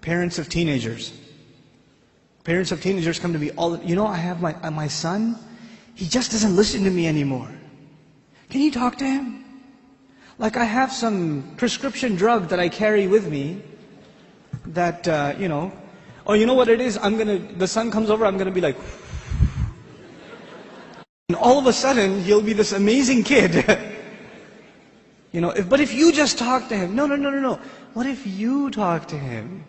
Parents of teenagers. Parents of teenagers come to me all, I have my son, he just doesn't listen to me anymore. Can you talk to him? Like I have some prescription drug that I carry with me that, or you know what it is? The son comes over, I'm going to be like, and all of a sudden, he'll be this amazing kid. But if you just talk to him, no. What if you talk to him?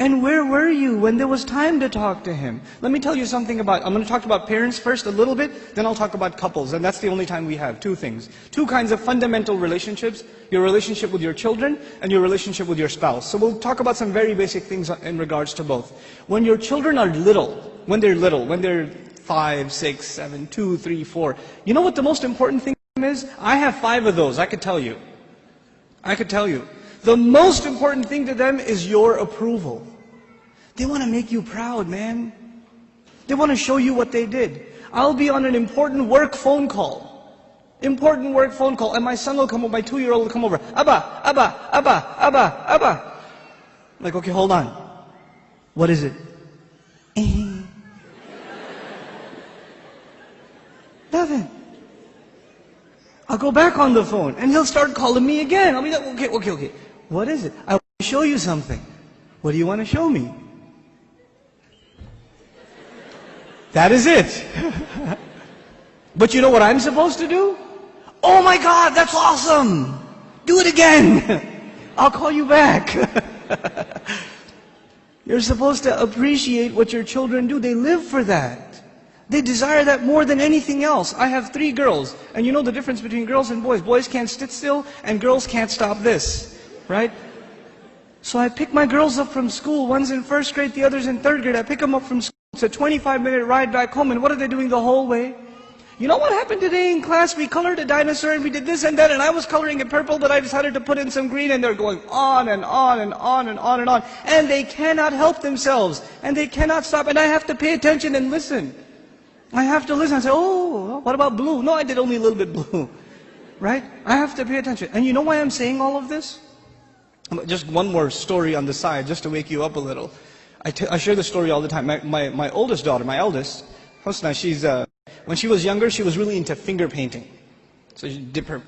And where were you when there was time to talk to him? Let me tell you something I'm going to talk about parents first a little bit, then I'll talk about couples. And that's the only time we have. Two things. Two kinds of fundamental relationships. Your relationship with your children and your relationship with your spouse. So we'll talk about some very basic things in regards to both. When your children are little, when they're 5, 6, 7, 2, 3, 4, you know what the most important thing is? I have 5 of those, I could tell you. The most important thing to them is your approval. They want to make you proud, man. They want to show you what they did. I'll be on an important work phone call. And my son will come over, my 2-year-old will come over. Abba. Like, okay, hold on. What is it? Nothing. I'll go back on the phone and he'll start calling me again. I'll be like, okay. What is it? I want to show you something. What do you want to show me? That is it. But you know what I'm supposed to do? Oh my God, that's awesome. Do it again. I'll call you back. You're supposed to appreciate what your children do. They live for that. They desire that more than anything else. I have 3 girls. And you know the difference between girls and boys. Boys can't sit still and girls can't stop this. Right? So I pick my girls up from school. One's in 1st grade, the other's in 3rd grade. I pick them up from school. It's a 25-minute ride back home. And what are they doing the whole way? You know what happened today in class? We colored a dinosaur and we did this and that. And I was coloring it purple, but I decided to put in some green. And they're going on and on and on and on and on. And they cannot help themselves. And they cannot stop. And I have to pay attention and listen. I have to listen and say, oh, what about blue? No, I did only a little bit blue. Right? I have to pay attention. And you know why I'm saying all of this? Just one more story on the side, just to wake you up a little. I share this story all the time. My oldest daughter, my eldest, Hosna, when she was younger, she was really into finger painting. So she'd dip her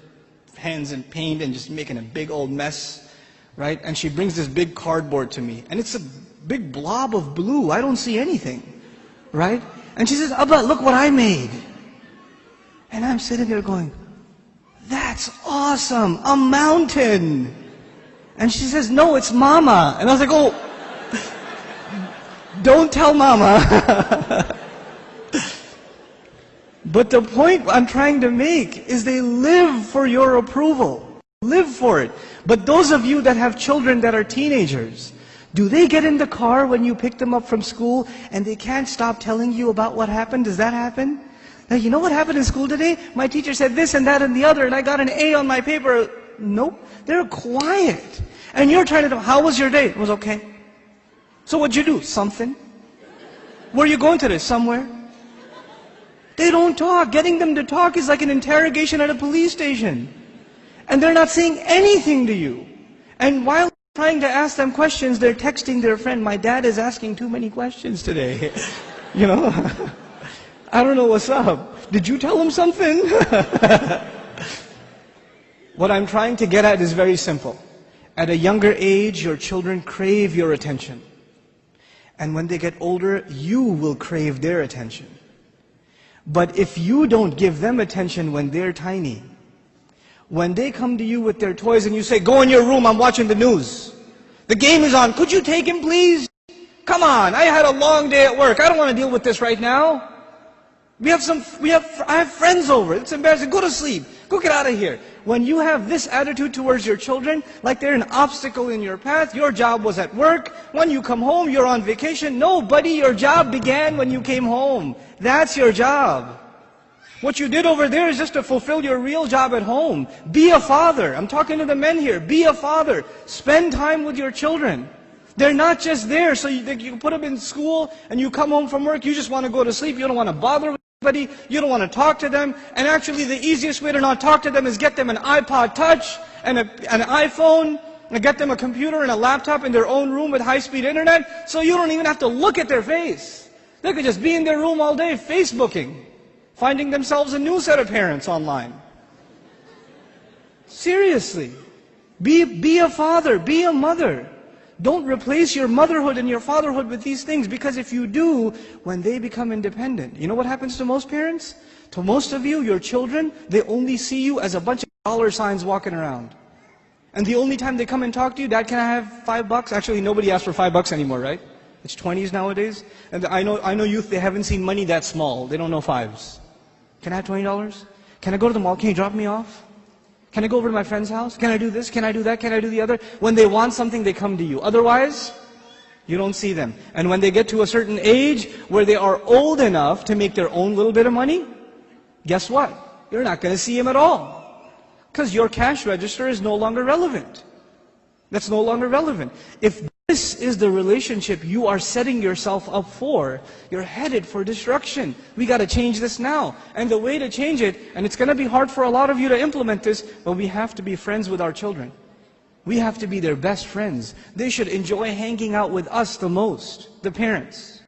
hands in paint and just making a big old mess. Right? And she brings this big cardboard to me. And it's a big blob of blue. I don't see anything. Right? And she says, Abba, look what I made. And I'm sitting there going, that's awesome, a mountain. And she says, no, it's Mama. And I was like, oh, don't tell Mama. But the point I'm trying to make is they live for your approval. Live for it. But those of you that have children that are teenagers, do they get in the car when you pick them up from school and they can't stop telling you about what happened? Does that happen? Like, you know what happened in school today? My teacher said this and that and the other and I got an A on my paper. Nope. They're quiet. And you're trying to know, how was your day? It was okay. So what'd you do? Something. Where are you going today? Somewhere. They don't talk. Getting them to talk is like an interrogation at a police station. And they're not saying anything to you. And while trying to ask them questions, they're texting their friend, my dad is asking too many questions today. I don't know what's up. Did you tell him something? What I'm trying to get at is very simple. At a younger age, your children crave your attention. And when they get older, you will crave their attention. But if you don't give them attention when they're tiny, when they come to you with their toys and you say, go in your room, I'm watching the news. The game is on, could you take him please? Come on, I had a long day at work. I don't want to deal with this right now. I have friends over. It's embarrassing. Go to sleep. Go get out of here. When you have this attitude towards your children, like they're an obstacle in your path, your job was at work. When you come home, you're on vacation. No, buddy, your job began when you came home. That's your job. What you did over there is just to fulfill your real job at home. Be a father. I'm talking to the men here. Be a father. Spend time with your children. They're not just there so you put them in school and you come home from work, you just want to go to sleep, you don't want to bother with anybody, you don't want to talk to them. And actually the easiest way to not talk to them is get them an iPod Touch and an iPhone And get them a computer and a laptop in their own room with high-speed internet, so you don't even have to look at their face. They could just be in their room all day Facebooking, finding themselves a new set of parents online. Seriously. Be a father, be a mother. Don't replace your motherhood and your fatherhood with these things, because if you do, when they become independent, you know what happens to most parents? To most of you, your children, they only see you as a bunch of dollar signs walking around. And the only time they come and talk to you, Dad, can I have $5? Actually, nobody asks for $5 anymore, right? It's 20s nowadays. And I know youth, they haven't seen money that small. They don't know fives. Can I have $20? Can I go to the mall? Can you drop me off? Can I go over to my friend's house? Can I do this? Can I do that? Can I do the other? When they want something, they come to you. Otherwise, you don't see them. And when they get to a certain age where they are old enough to make their own little bit of money, guess what? You're not going to see them at all. Because your cash register is no longer relevant. That's no longer relevant. If this is the relationship you are setting yourself up for, you're headed for destruction. We got to change this now. And the way to change it, and it's going to be hard for a lot of you to implement this, but we have to be friends with our children. We have to be their best friends. They should enjoy hanging out with us the most, the parents.